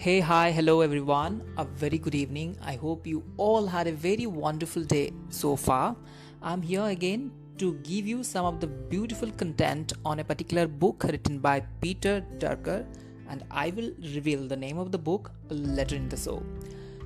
Hey, hi, hello everyone. A very good evening. I hope you all had a very wonderful day so far. I'm here again to give you some of the beautiful content on a particular book written by Peter Durker, and I will reveal the name of the book later in the show.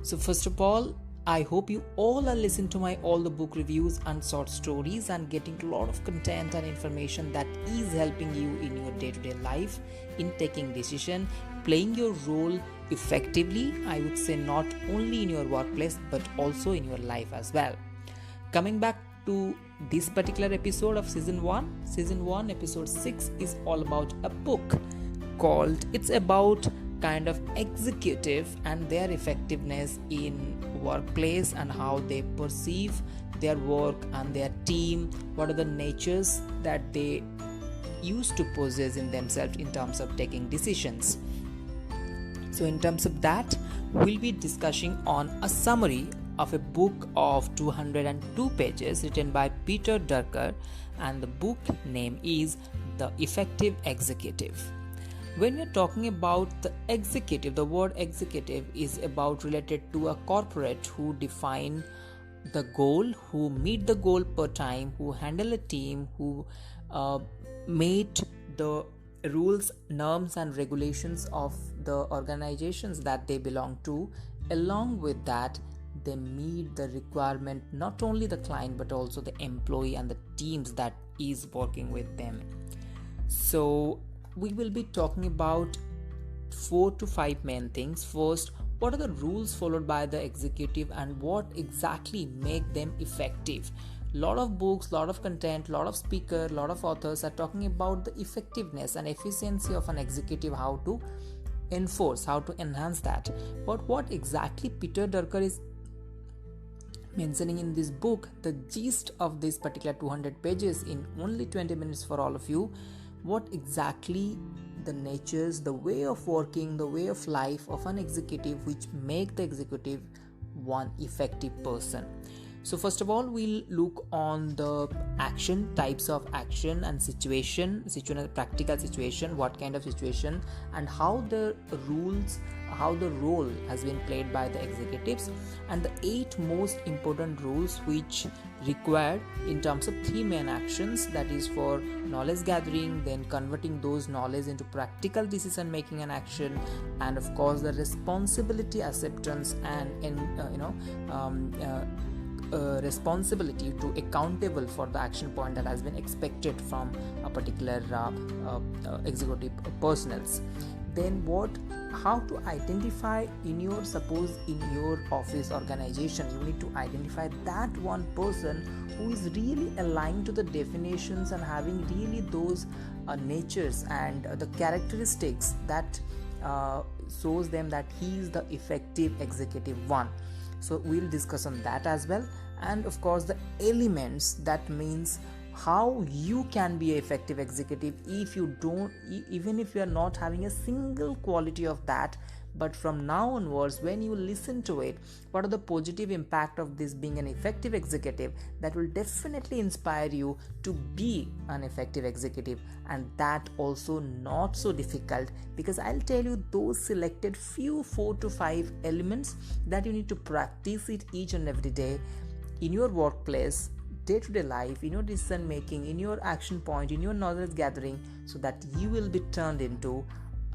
So, first of all, I hope you all are listening to my all the book reviews and short stories and getting a lot of content and information that is helping you in your day-to-day life in taking decision, playing your role effectively. I would say not only in your workplace but also in your life as well. Coming back to this particular episode of season 1 episode 6 is all about a book called it's about kind of executive and their effectiveness in workplace and how they perceive their work and their team, what are the natures that they used to possess in themselves in terms of taking decisions. So in terms of that, we'll be discussing on a summary of a book of 202 pages written by Peter Durker, and the book name is The Effective Executive. When we're talking about the executive, the word executive is about related to a corporate who define the goal, who meet the goal per time, who handle a team, who meet the rules, norms and regulations of the organizations that they belong to. Along with that, they meet the requirement not only the client but also the employee and the teams that is working with them. So we will be talking about 4 to 5 main things. First, what are the rules followed by the executive and what exactly make them effective? Lot of books, lot of content, lot of speakers, lot of authors are talking about the effectiveness and efficiency of an executive, how to enforce, how to enhance that. But what exactly Peter Durker is mentioning in this book, the gist of this particular 200 pages in only 20 minutes for all of you, what exactly the natures, the way of working, the way of life of an executive which make the executive one effective person. So first of all, we'll look on the action, types of action and situation, practical situation, what kind of situation and how the rules, how the role has been played by the executives, and the 8 most important rules which required in terms of 3 main actions, that is for knowledge gathering, then converting those knowledge into practical decision making and action, and of course the responsibility acceptance and responsibility to accountable for the action point that has been expected from a particular executive personals. Then how to identify in your office organization, you need to identify that one person who is really aligned to the definitions and having really those natures and the characteristics that shows them that he is the effective executive one. So we'll discuss on that as well, and of course the elements, that means how you can be an effective executive even if you are not having a single quality of that, but from now onwards when you listen to it, what are the positive impact of this being an effective executive, that will definitely inspire you to be an effective executive. And that also not so difficult, because I'll tell you those selected few 4 to 5 elements that you need to practice it each and every day in your workplace, day-to-day life, in your decision making, in your action point, in your knowledge gathering, so that you will be turned into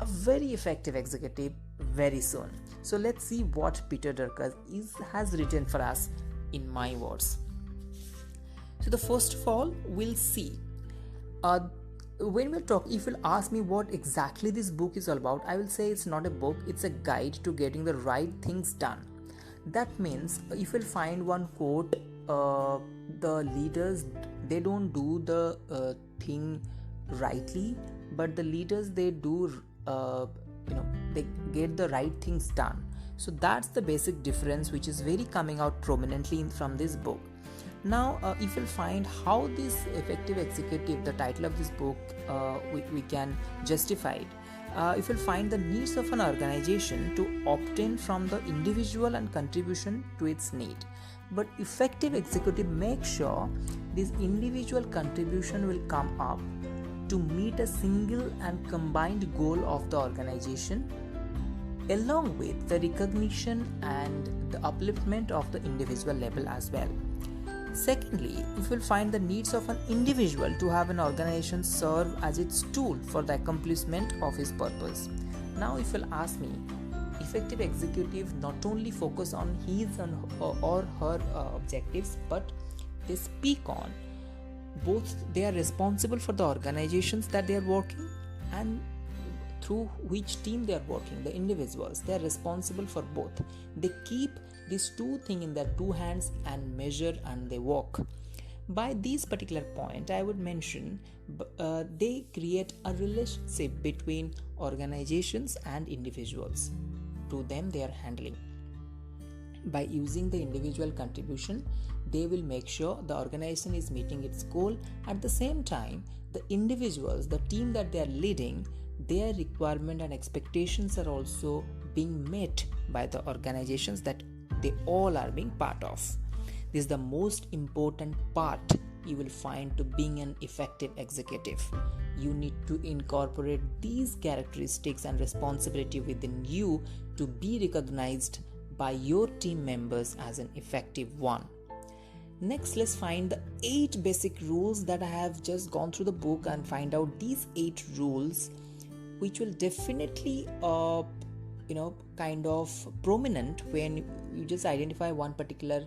a very effective executive very soon. So let's see what Peter Durker has written for us in my words. So the first of all, we'll see when we'll talk, if you'll ask me what exactly this book is all about, I will say it's not a book, it's a guide to getting the right things done. That means if you'll find one quote, the leaders, they don't do the thing rightly, but the leaders, they do they get the right things done. So that's the basic difference which is very coming out prominently from this book. Now if you'll find how this effective executive, the title of this book, we can justify it. If you'll find the needs of an organization to obtain from the individual and contribution to its need, but effective executive make sure this individual contribution will come up to meet a single and combined goal of the organization. along with the recognition and the upliftment of the individual level as well. Secondly, you will find the needs of an individual to have an organization serve as its tool for the accomplishment of his purpose. Now, if you'll ask me, effective executive not only focus on his or her objectives, but they speak on both. They are responsible for the organizations that they are working and through which team they are working, the individuals. They are responsible for both. They keep these two things in their two hands and measure and they walk. By this particular point, I would mention they create a relationship between organizations and individuals. To them, they are handling. By using the individual contribution, they will make sure the organization is meeting its goal. At the same time, the individuals, the team that they are leading, their requirement and expectations are also being met by the organizations that they all are being part of. This is the most important part you will find to being an effective executive. You need to incorporate these characteristics and responsibility within you to be recognized by your team members as an effective one. Next, let's find the 8 basic rules that I have just gone through the book and find out these 8 rules which will definitely kind of prominent when you just identify one particular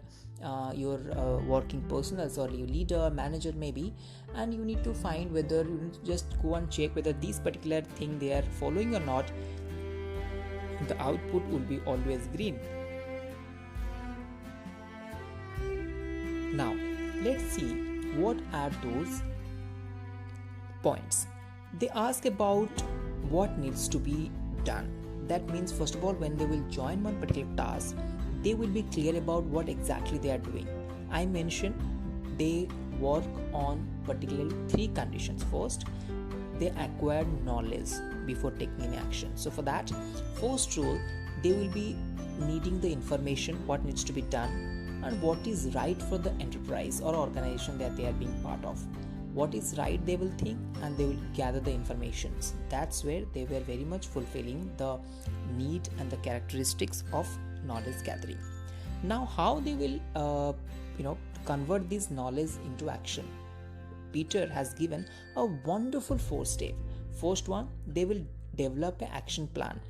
your working personals or your leader, manager maybe, and you need to find whether you need to just go and check whether these particular thing they are following or not. The output will be always green. Now let's see what are those points. They ask about what needs to be done. That means, first of all, when they will join one particular task, they will be clear about what exactly they are doing. I mentioned they work on particularly 3 conditions. First, they acquire knowledge before taking any action. So for that, first rule, they will be needing the information, what needs to be done and what is right for the enterprise or organization that they are being part of. What is right, they will think and they will gather the information. That's where they were very much fulfilling the need and the characteristics of knowledge gathering. Now, how they will convert this knowledge into action? Peter has given a wonderful 4 steps. First one, they will develop an action plan.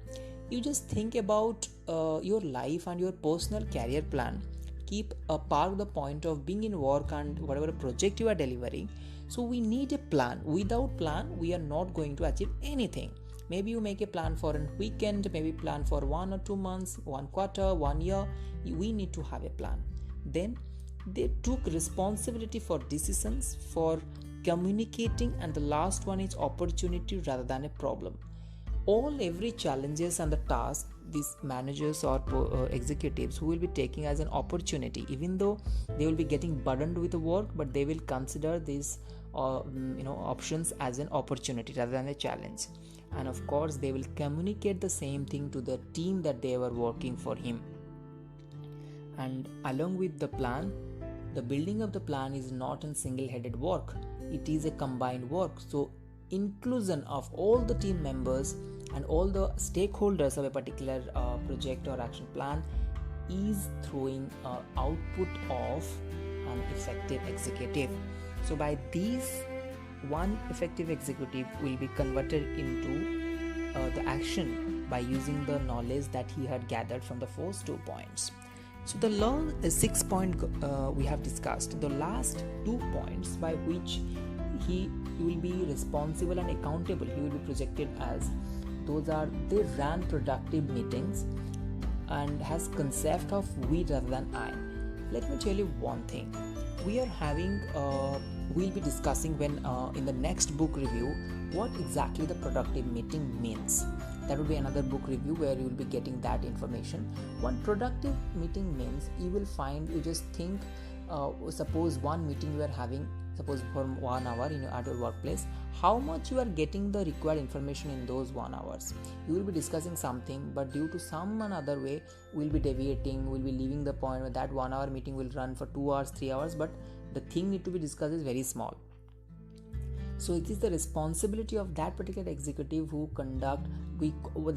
You just think about your life and your personal career plan. Keep park the point of being in work and whatever project you are delivering. So we need a plan. Without plan, we are not going to achieve anything. Maybe you make a plan for a weekend, maybe plan for 1 or 2 months, 1 quarter, 1 year. We need to have a plan. Then they took responsibility for decisions, for communicating, and the last one is opportunity rather than a problem. Every challenges and the task, these managers or executives who will be taking as an opportunity, even though they will be getting burdened with the work, but they will consider these options as an opportunity rather than a challenge. And of course, they will communicate the same thing to the team that they were working for him. And along with the plan, the building of the plan is not a single-headed work. It is a combined work. So inclusion of all the team members and all the stakeholders of a particular project or action plan is throwing output of an effective executive. So by these, one effective executive will be converted into the action by using the knowledge that he had gathered from the first 2 points. So the 6 point we have discussed. The last 2 points by which he will be responsible and accountable, he will be projected as, those are, they ran productive meetings and has concept of we rather than I. Let me tell you one thing. We are having we'll be discussing when in the next book review what exactly the productive meeting means. That will be another book review where you will be getting that information. One productive meeting means, you will find, you just think, suppose one meeting you are having, suppose for 1 hour at your workplace, how much you are getting the required information in those 1 hours. You will be discussing something, but due to some another way, we will be deviating, we will be leaving the point where that 1 hour meeting will run for 2 hours, 3 hours, but the thing need to be discussed is very small. So it is the responsibility of that particular executive who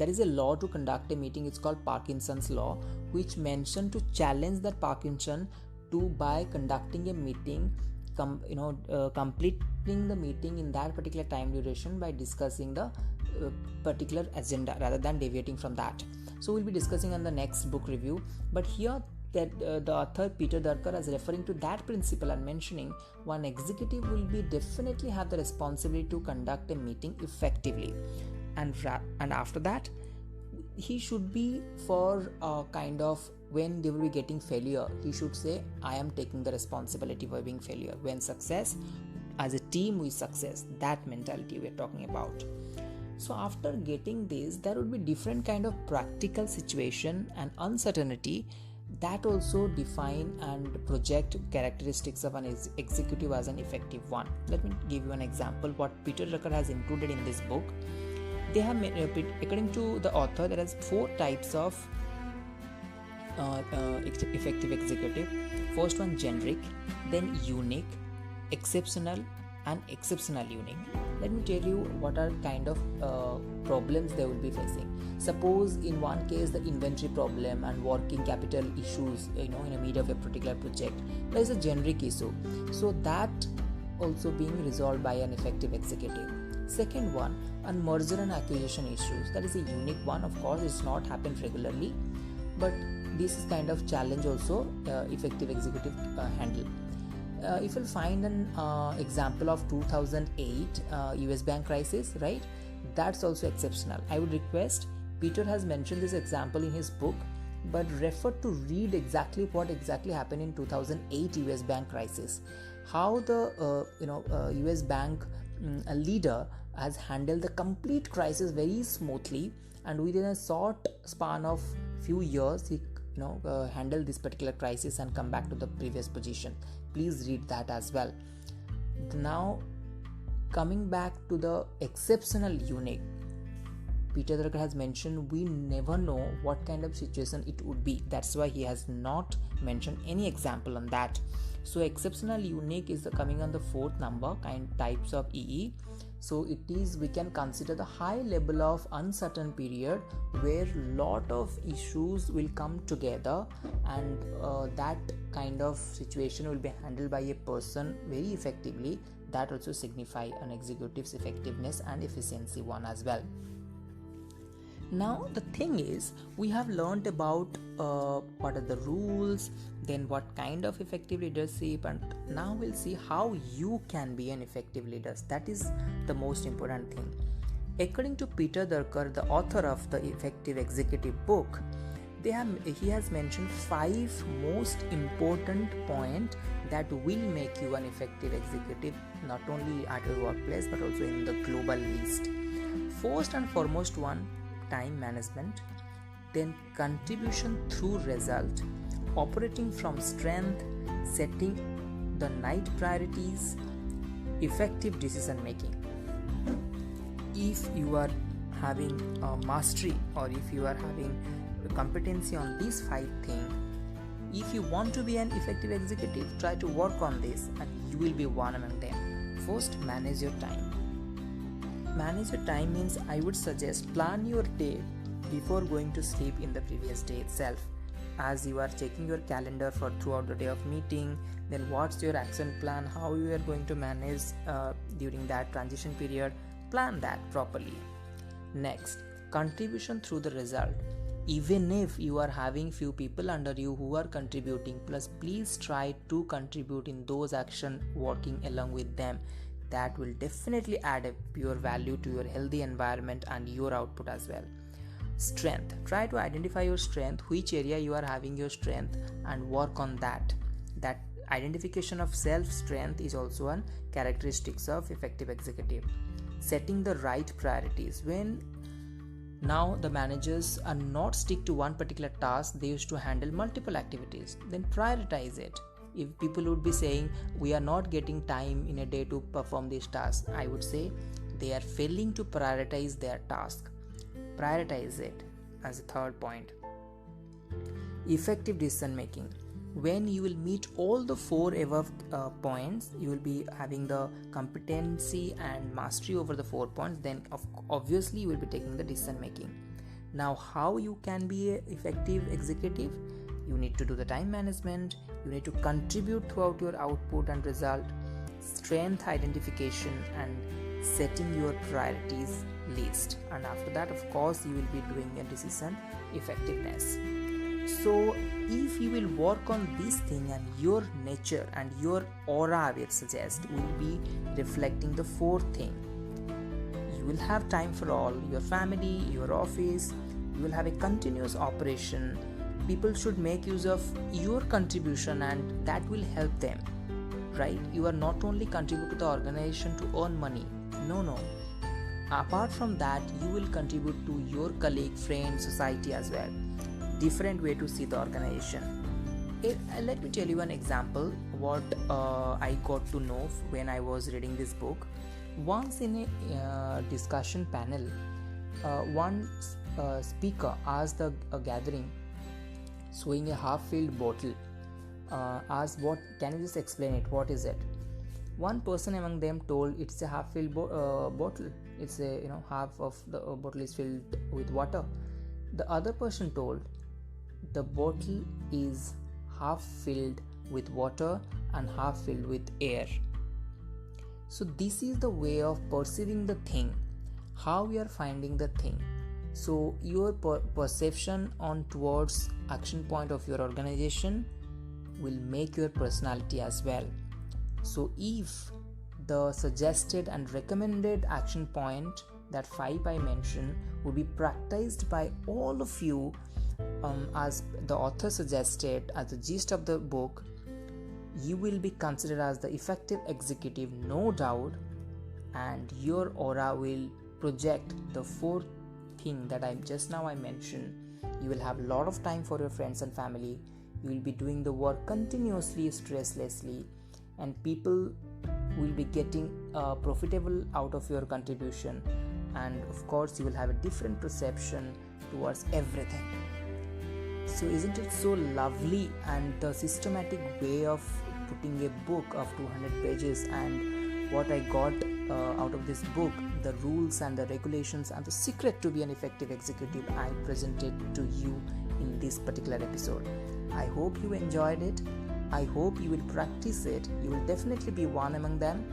there is a law to conduct a meeting. It's called Parkinson's law, which mentioned to challenge that Parkinson by conducting a meeting, completing the meeting in that particular time duration by discussing the particular agenda rather than deviating from that. So we'll be discussing on the next book review, but here that the author Peter Durker is referring to that principle and mentioning one executive will be definitely have the responsibility to conduct a meeting effectively, and after that he should be for kind of when they will be getting failure, he should say, I am taking the responsibility for being failure. When success, as a team we success, that mentality we are talking about. So after getting this, there would be different kind of practical situation and uncertainty that also define and project characteristics of an executive as an effective one. Let me give you an example what Peter Drucker has included in this book. They have according to the author, there are 4 types of effective executive. First one, generic, then unique, exceptional, and exceptional unique. Let me tell you what are kind of problems they will be facing. Suppose in one case the inventory problem and working capital issues, in the middle of a particular project, there is a generic issue. So that also being resolved by an effective executive. Second one, on merger and acquisition issues. That is a unique one. Of course, it's not happened regularly, but this is kind of challenge also effective executive handle. If you'll find an example of 2008 US bank crisis, right? That's also exceptional. I would request, Peter has mentioned this example in his book, but refer to read exactly what exactly happened in 2008 US bank crisis. How the US bank leader has handled the complete crisis very smoothly, and within a short span of few years he handle this particular crisis and come back to the previous position. Please read that as well. Now coming back to the exceptional unique, Peter Drucker has mentioned we never know what kind of situation it would be. That's why he has not mentioned any example on that. So exceptional unique is coming on the 4th number, types of EE. So it is, we can consider the high level of uncertain period where lot of issues will come together, and that kind of situation will be handled by a person very effectively. That also signify an executive's effectiveness and efficiency one as well. Now the thing is, we have learned about what are the rules, then what kind of effective leadership, and now we'll see how you can be an effective leader. That is the most important thing. According to Peter Durker, the author of the Effective Executive book, he has mentioned 5 most important points that will make you an effective executive, not only at your workplace but also in the global list. First and foremost one, time management, then contribution through result, operating from strength, setting the right priorities, effective decision making. If you are having mastery, or if you are having competency on these 5 things, if you want to be an effective executive, try to work on this and you will be one among them. First, manage your time. Manage your time means, I would suggest, plan your day before going to sleep in the previous day itself. As you are checking your calendar for throughout the day of meeting, then what's your action plan, how you are going to manage during that transition period, plan that properly. Next, contribution through the result. Even if you are having few people under you who are contributing, please try to contribute in those action working along with them. That will definitely add a pure value to your healthy environment and your output as well. Strength. Try to identify your strength, which area you are having your strength, and work on that. That identification of self-strength is also a characteristics of effective executive. Setting the right priorities. When now the managers are not stick to one particular task, they used to handle multiple activities, then prioritize it. If people would be saying we are not getting time in a day to perform this task, I would say they are failing to prioritize their task. Prioritize it as a third point. Effective decision making. When you will meet all the four above points, you will be having the competency and mastery over the 4 points. Then obviously you will be taking the decision making. Now, how you can be an effective executive? You need to do the time management. You need to contribute throughout your output and result, strength identification, and setting your priorities list. And after that, of course, you will be doing a decision effectiveness. So if you will work on this thing, and your nature and your aura, I will suggest, will be reflecting the fourth thing. You will have time for all, your family, your office. You will have a continuous operation. People should make use of your contribution, and that will help them, right? You are not only contribute to the organization to earn money. No. Apart from that, you will contribute to your colleague, friend, society as well. Different way to see the organization. Let me tell you an example what I got to know when I was reading this book. Once in a discussion panel, one speaker asked a gathering, showing a half-filled bottle, asked, "What? Can you just explain it? What is it?" One person among them told, "It's a half-filled bottle. It's a half of the bottle is filled with water." The other person told, "The bottle is half filled with water and half filled with air." So this is the way of perceiving the thing, how we are finding the thing. So your perception on towards action point of your organization will make your personality as well. So if the suggested and recommended action point, that 5 I mentioned, would be practiced by all of you, as the author suggested, as the gist of the book, you will be considered as the effective executive, no doubt, and your aura will project the fourth thing that I mentioned. You will have a lot of time for your friends and family. You will be doing the work continuously, stresslessly, and people will be getting profitable out of your contribution. And of course, you will have a different perception towards everything. So isn't it so lovely, and the systematic way of putting a book of 200 pages, and what I got out of this book, the rules and the regulations and the secret to be an effective executive, I presented to you in this particular episode. I hope you enjoyed it. I hope you will practice it. You will definitely be one among them.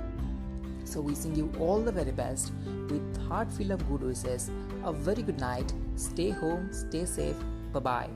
So wishing you all the very best with heart full of good wishes. A very good night. Stay home, stay safe. Bye-bye.